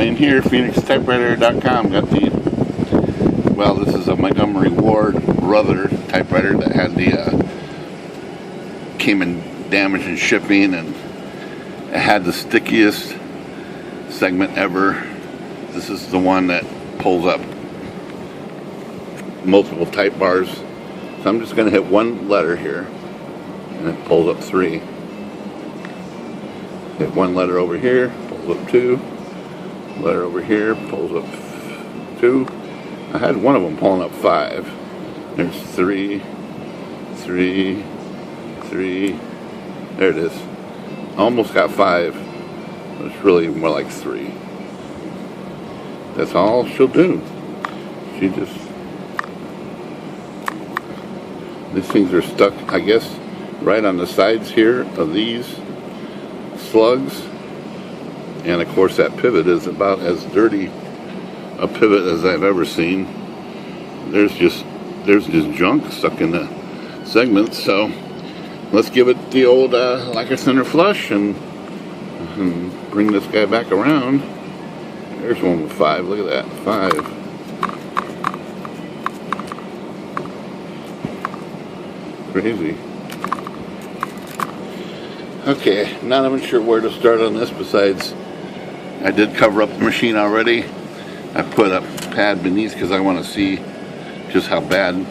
Wayne here, PhoenixTypewriter.com. Got the, well, this is a Montgomery Ward Brother typewriter that had the, came in damaged in shipping, and it had the stickiest segment ever. This is the one that pulls up multiple type bars. So I'm just going to hit one letter here, and it pulls up 3. Hit one letter over here, pulls up 2. Letter over here, pulls up 2. I had one of them pulling up 5. There's 3, 3, 3. There it is. Almost got 5. But it's really more like 3. That's all she'll do. She just... These things are stuck, I guess, right on the sides here of these slugs. And of course that pivot is about as dirty a pivot as I've ever seen. There's just junk stuck in the segments. So let's give it the old lacquer center flush and bring this guy back around. There's one with 5. Look at that, 5. Crazy. Okay, not even sure where to start on this besides I did cover up the machine already. I put a pad beneath because I want to see just how bad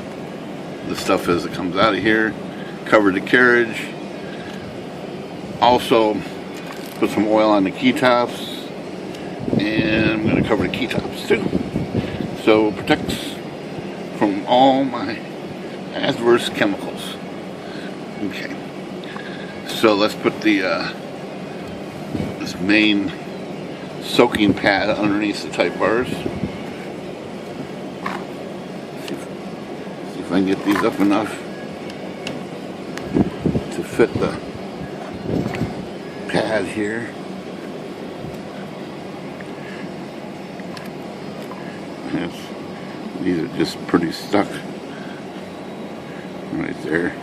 the stuff is that comes out of here. Covered the carriage. Also put some oil on the keytops, and I'm going to cover the keytops too. So it protects from all my adverse chemicals. Okay. So let's put the this main soaking pad underneath the type bars. See if I can get these up enough to fit the pad here. These are just pretty stuck right there.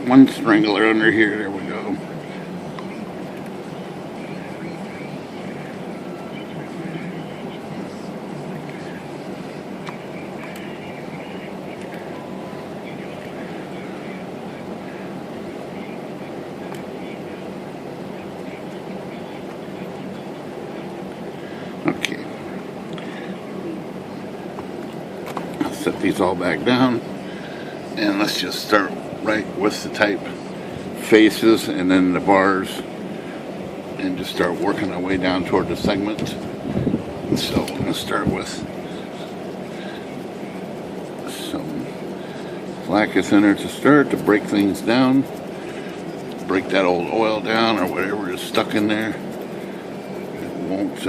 One strangler under here, there we go. Okay. I'll set these all back down, and let's just start right with the type faces and then the bars, and just start working our way down toward the segment. So I'm going to start with some lacquer thinner to start to break things down, break that old oil down or whatever is stuck in there. It won't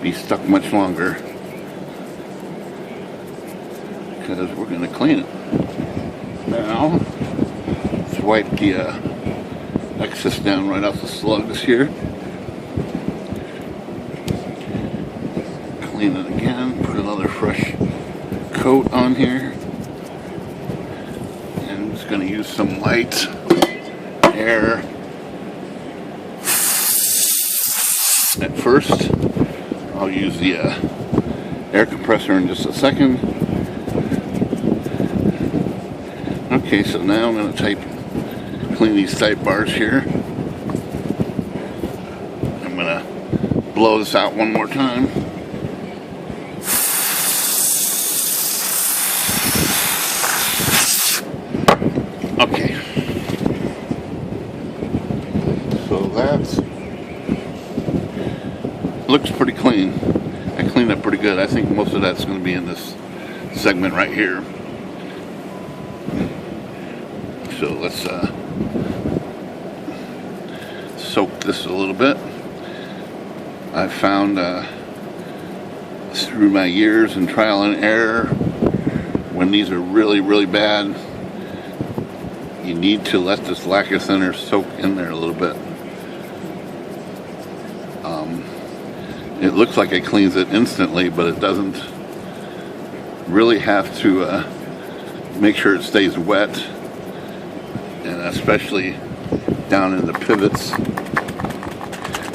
be stuck much longer, because we're going to clean it. Now, let's wipe the excess down right off the slugs here. Clean it again, put another fresh coat on here. And I'm just going to use some light air at first. I'll use the air compressor in just a second. Okay, so now I'm going to clean these type bars here. I'm going to blow this out one more time. Okay. So that looks pretty clean. I cleaned up pretty good. I think most of that's going to be in this segment right here. So let's soak this a little bit. I found through my years and trial and error, when these are really, really bad, you need to let this lacquer thinner soak in there a little bit. It looks like it cleans it instantly, but it doesn't. Really have to make sure it stays wet, and especially down in the pivots,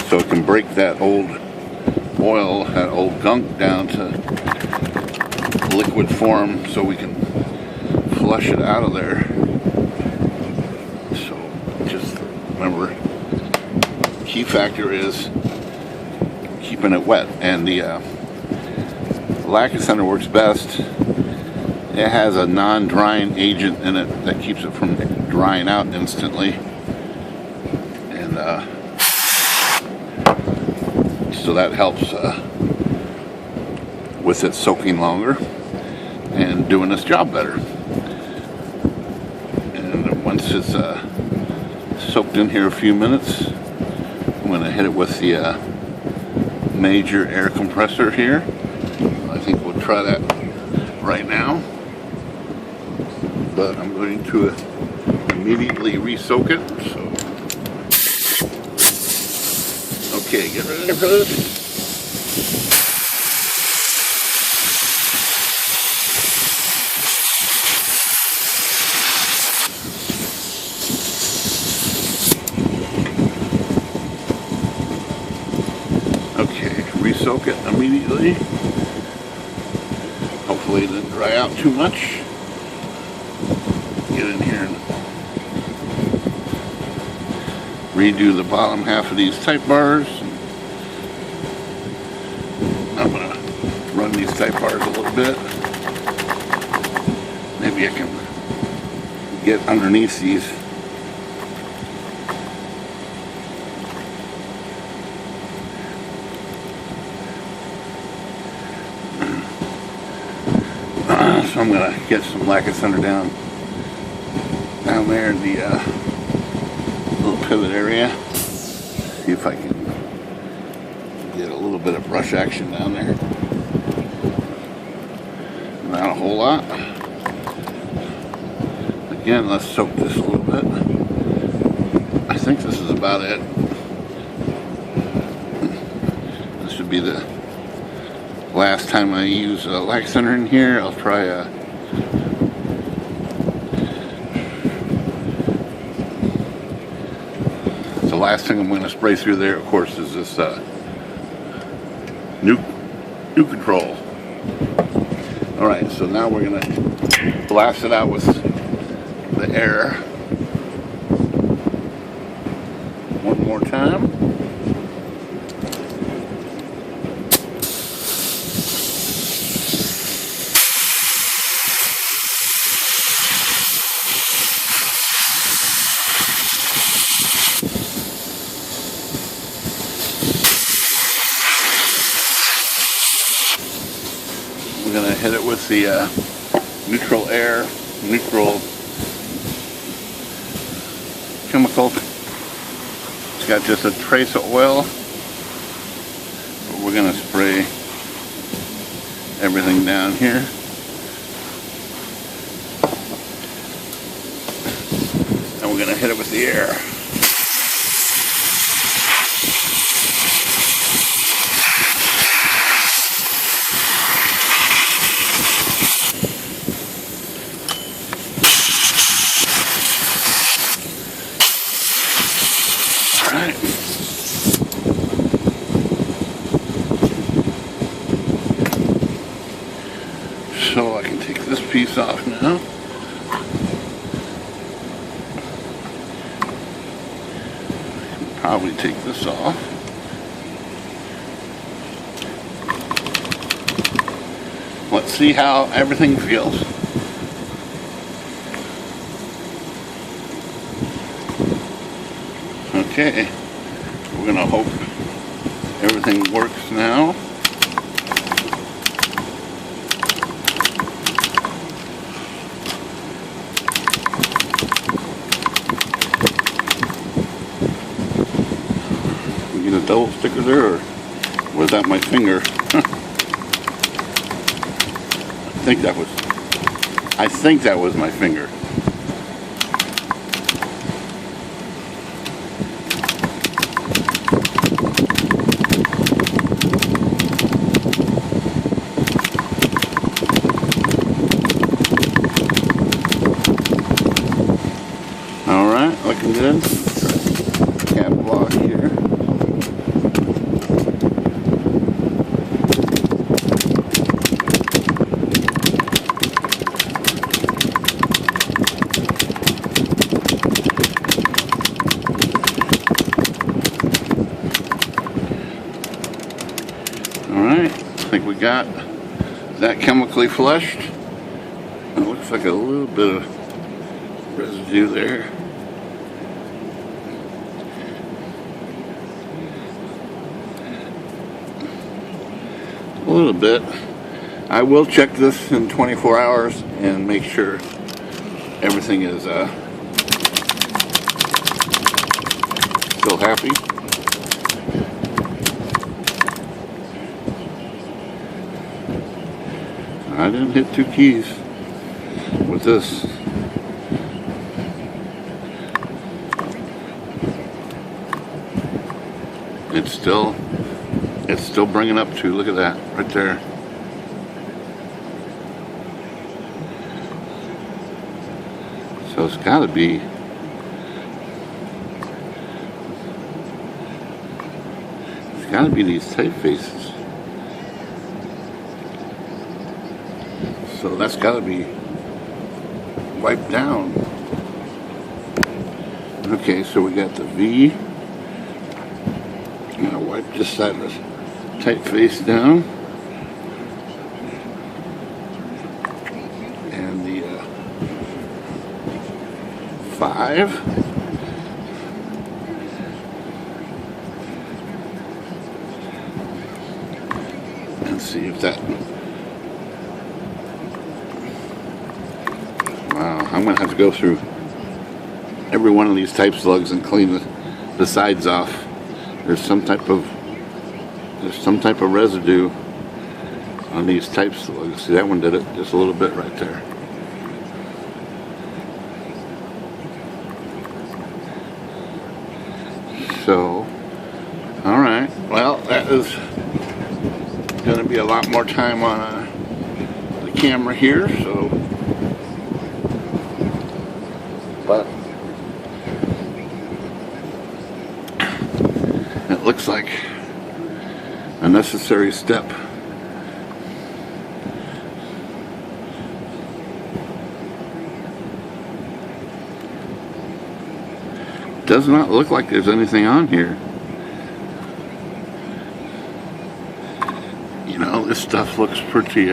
so it can break that old oil, that old gunk down to liquid form, so we can flush it out of there. So just remember, key factor is keeping it wet, and the lacquer center works best. It has a non-drying agent in it that keeps it from drying out instantly, and so that helps with it soaking longer and doing its job better. And once it's soaked in here a few minutes, I'm going to hit it with the major air compressor here. I think we'll try that right now, but I'm going to immediately re-soak it. So, okay, get ready for this. Okay, re-soak it immediately. Hopefully it didn't dry out too much. Get in here and redo the bottom half of these type bars. I'm going to run these type bars a little bit. Maybe I can get underneath these. So I'm going to get some lacquer center down there in the little pivot area. See if I can get a little bit of brush action down there. Not a whole lot. Again, let's soak this a little bit. I think this is about it. This should be the last time I use a lacquer center in here. I'll try the last thing I'm going to spray through there, of course, is this new control. Alright, so now we're going to blast it out with the air one more time. We're going to hit it with the neutral chemical. It's got just a trace of oil, but we're going to spray everything down here. And we're going to hit it with the air. Alright. So I can take this piece off now. Probably take this off. Let's see how everything feels. Okay, we're gonna hope everything works now. We get a double sticker there, or was that my finger? I think that was my finger. think we got that chemically flushed. It looks like a little bit of residue there. A little bit. I will check this in 24 hours and make sure everything is still happy. I didn't hit 2 keys with this. It's still bringing up to, look at that right there. So it's got to be these typefaces. So that's got to be wiped down. Okay, so we got the V. I'm gonna wipe this side of the typeface down, and the 5. And see if that. Wow, I'm gonna have to go through every one of these type slugs and clean the sides off. There's some type of residue on these type slugs. See, that one did it just a little bit right there. So, all right. Well, that is going to be a lot more time on the camera here. So, but it looks like a necessary step. Does not look like there's anything on here. You know, this stuff looks pretty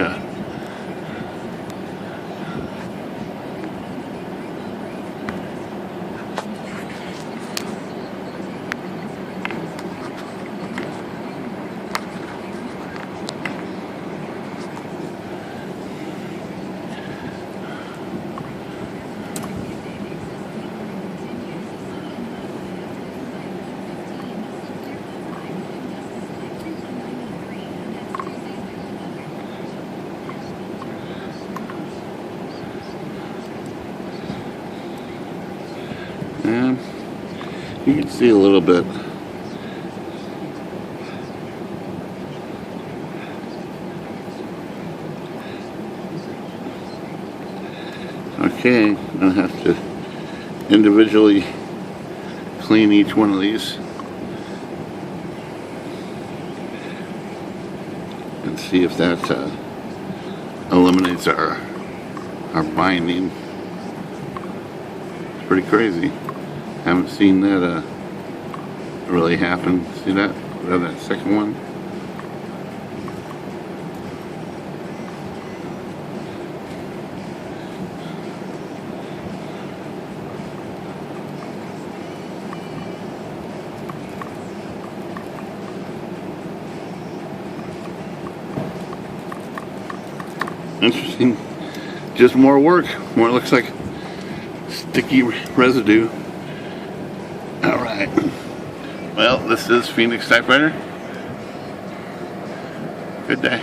and you can see a little bit. Okay, I'm gonna have to individually clean each one of these and see if that eliminates our binding. It's pretty crazy. Haven't seen that really happen. See that? That second one? Interesting. Just more work. More looks like sticky residue. Alright. Well, this is Phoenix Typewriter. Good day.